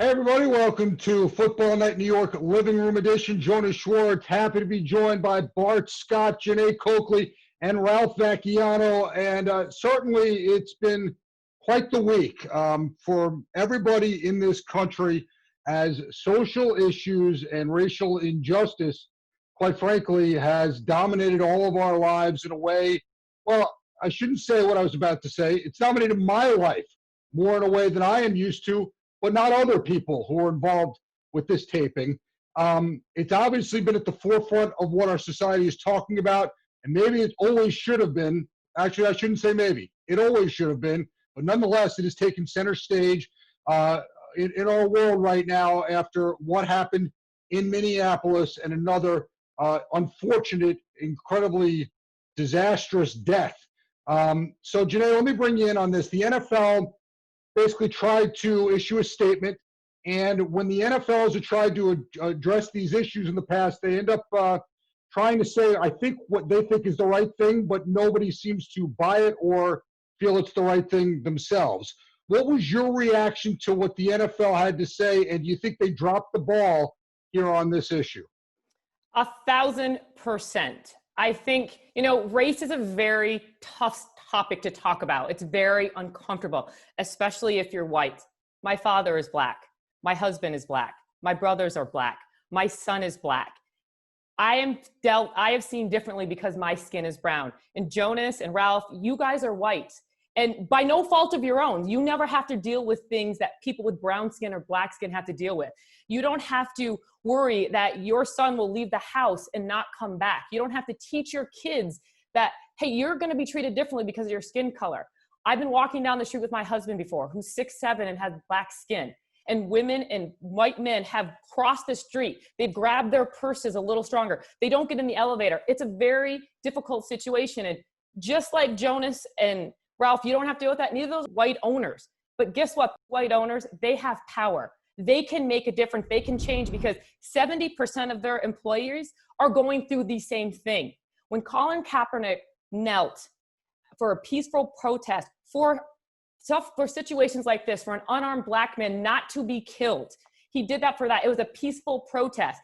Hey everybody, welcome to Football Night New York Living Room Edition. Jonas Schwartz, happy to be joined by Bart Scott, Jeane Coakley, and Ralph Vacchiano. And certainly it's been quite the week for everybody in this country as social issues and racial injustice, quite frankly, has dominated all of our lives in a way, well, I shouldn't say what I was about to say. It's dominated my life more in a way than I am used to, but not other people who are involved with this taping. It's obviously been at the forefront of what our society is talking about, and maybe it always should have been. Actually, I shouldn't say maybe. It always should have been, but nonetheless, it has taken center stage in our world right now after what happened in Minneapolis and another unfortunate, incredibly disastrous death. So, Jeane, let me bring you in on this. The NFL basically tried to issue a statement, and when the NFLs have tried to address these issues in the past, they end up trying to say, I think, what they think is the right thing, but nobody seems to buy it or feel it's the right thing themselves. What was your reaction to what the NFL had to say, and do you think they dropped the ball here on this issue? 1,000%. I think, race is a very tough topic to talk about. It's very uncomfortable, especially if you're white. My father is black. My husband is black. My brothers are black. My son is black. I have seen differently because my skin is brown. And Jonas and Ralph, you guys are white. And by no fault of your own, you never have to deal with things that people with brown skin or black skin have to deal with. You don't have to worry that your son will leave the house and not come back. You don't have to teach your kids that, hey, you're going to be treated differently because of your skin color. I've been walking down the street with my husband before, who's 6'7" and has black skin. And women and white men have crossed the street. They've grabbed their purses a little stronger. They don't get in the elevator. It's a very difficult situation. And just like Jonas and Ralph, you don't have to deal with that. Neither of those white owners. But guess what? White owners, they have power. They can make a difference. They can change because 70% of their employees are going through the same thing. When Colin Kaepernick knelt for a peaceful protest for situations like this, for an unarmed black man not to be killed, he did that for that. It was a peaceful protest.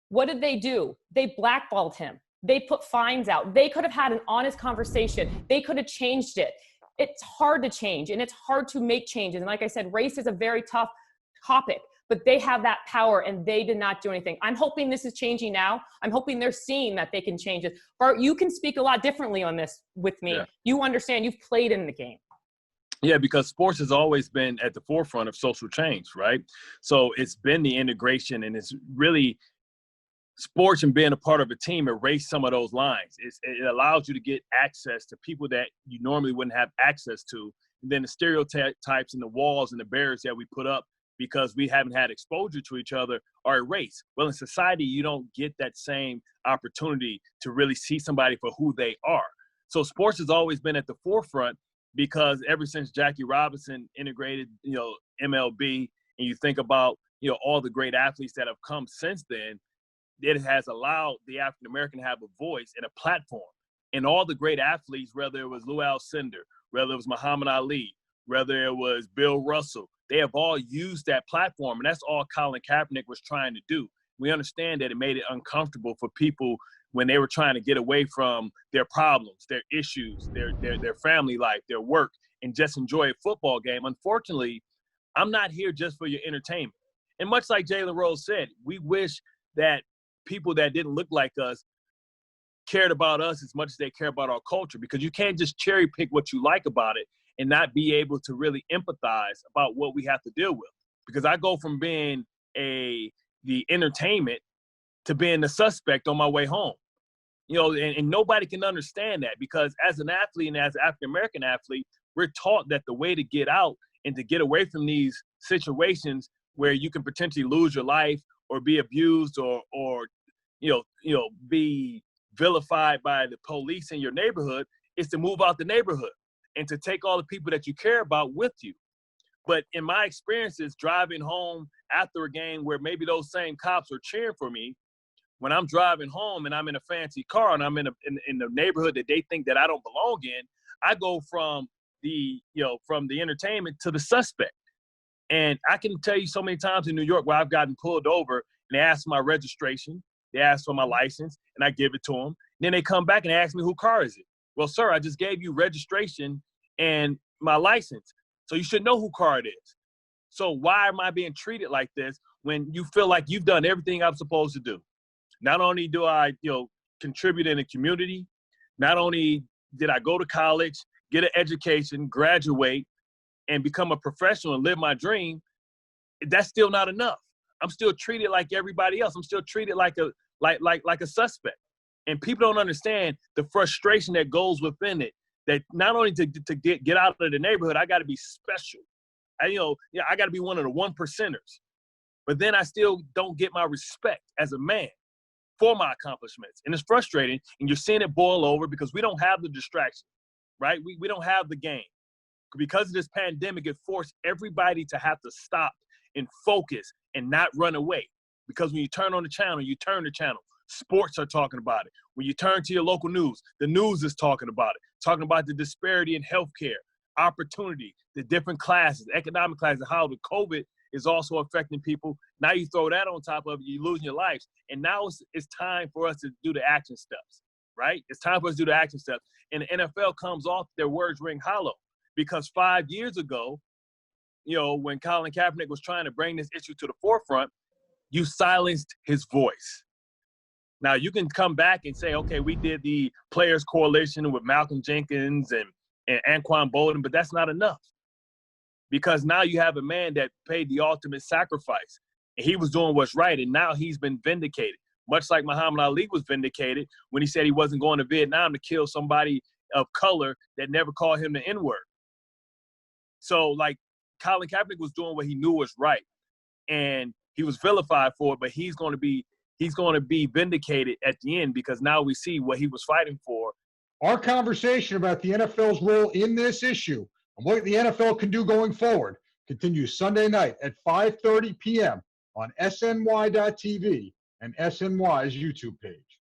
What did they do? They blackballed him. They put fines out. They could have had an honest conversation. They could have changed it. It's hard to change, and it's hard to make changes. And like I said, race is a very tough topic, but they have that power, and they did not do anything. I'm hoping this is changing now. I'm hoping they're seeing that they can change it. Bart, you can speak a lot differently on this with me. Yeah. You understand. You've played in the game. Yeah, because sports has always been at the forefront of social change, right? So it's been the integration, and it's really – sports and being a part of a team erase some of those lines. It allows you to get access to people that you normally wouldn't have access to. And then the stereotypes and the walls and the barriers that we put up because we haven't had exposure to each other are erased. Well, in society, you don't get that same opportunity to really see somebody for who they are. So sports has always been at the forefront because ever since Jackie Robinson integrated, MLB, and you think about, all the great athletes that have come since then, it has allowed the African-American to have a voice and a platform. And all the great athletes, whether it was Lou Alcindor, whether it was Muhammad Ali, whether it was Bill Russell, they have all used that platform. And that's all Colin Kaepernick was trying to do. We understand that it made it uncomfortable for people when they were trying to get away from their problems, their issues, their family life, their work, and just enjoy a football game. Unfortunately, I'm not here just for your entertainment. And much like Jalen Rose said, we wish that people that didn't look like us cared about us as much as they care about our culture, because you can't just cherry pick what you like about it and not be able to really empathize about what we have to deal with. Because I go from being the entertainment to being the suspect on my way home. And nobody can understand that, because as an athlete and as an African-American athlete, we're taught that the way to get out and to get away from these situations where you can potentially lose your life or be abused or be vilified by the police in your neighborhood is to move out the neighborhood and to take all the people that you care about with you. But in my experiences, driving home after a game where maybe those same cops are cheering for me, when I'm driving home and I'm in a fancy car and I'm in the neighborhood that they think that I don't belong in, I go from the entertainment to the suspect. And I can tell you so many times in New York where I've gotten pulled over and they ask for my registration, they ask for my license, and I give it to them. Then they come back and ask me, whose car is it? Well, sir, I just gave you registration and my license. So you should know who car it is. So why am I being treated like this when you feel like you've done everything I'm supposed to do? Not only do I, contribute in the community, not only did I go to college, get an education, graduate, and become a professional and live my dream, that's still not enough. I'm still treated like everybody else. I'm still treated like a suspect. And people don't understand the frustration that goes within it, that not only to get out of the neighborhood, I got to be special. I got to be one of the 1%ers. But then I still don't get my respect as a man for my accomplishments. And it's frustrating. And you're seeing it boil over because we don't have the distraction, right? We don't have the game. Because of this pandemic, it forced everybody to have to stop and focus and not run away. Because when you turn on the channel, you turn the channel. Sports are talking about it. When you turn to your local news, the news is talking about it. Talking about the disparity in healthcare, opportunity, the different classes, economic classes, how the COVID is also affecting people. Now you throw that on top of it, you're losing your lives. And now it's time for us to do the action steps, right? It's time for us to do the action steps. And the NFL comes off, their words ring hollow. Because 5 years ago, when Colin Kaepernick was trying to bring this issue to the forefront, you silenced his voice. Now, you can come back and say, okay, we did the Players Coalition with Malcolm Jenkins and Anquan Bolden, but that's not enough. Because now you have a man that paid the ultimate sacrifice, and he was doing what's right, and now he's been vindicated. Much like Muhammad Ali was vindicated when he said he wasn't going to Vietnam to kill somebody of color that never called him the N-word. So, like, Colin Kaepernick was doing what he knew was right, and he was vilified for it, but he's going to be vindicated at the end because now we see what he was fighting for. Our conversation about the NFL's role in this issue and what the NFL can do going forward continues Sunday night at 5:30 p.m. on SNY.TV and SNY's YouTube page.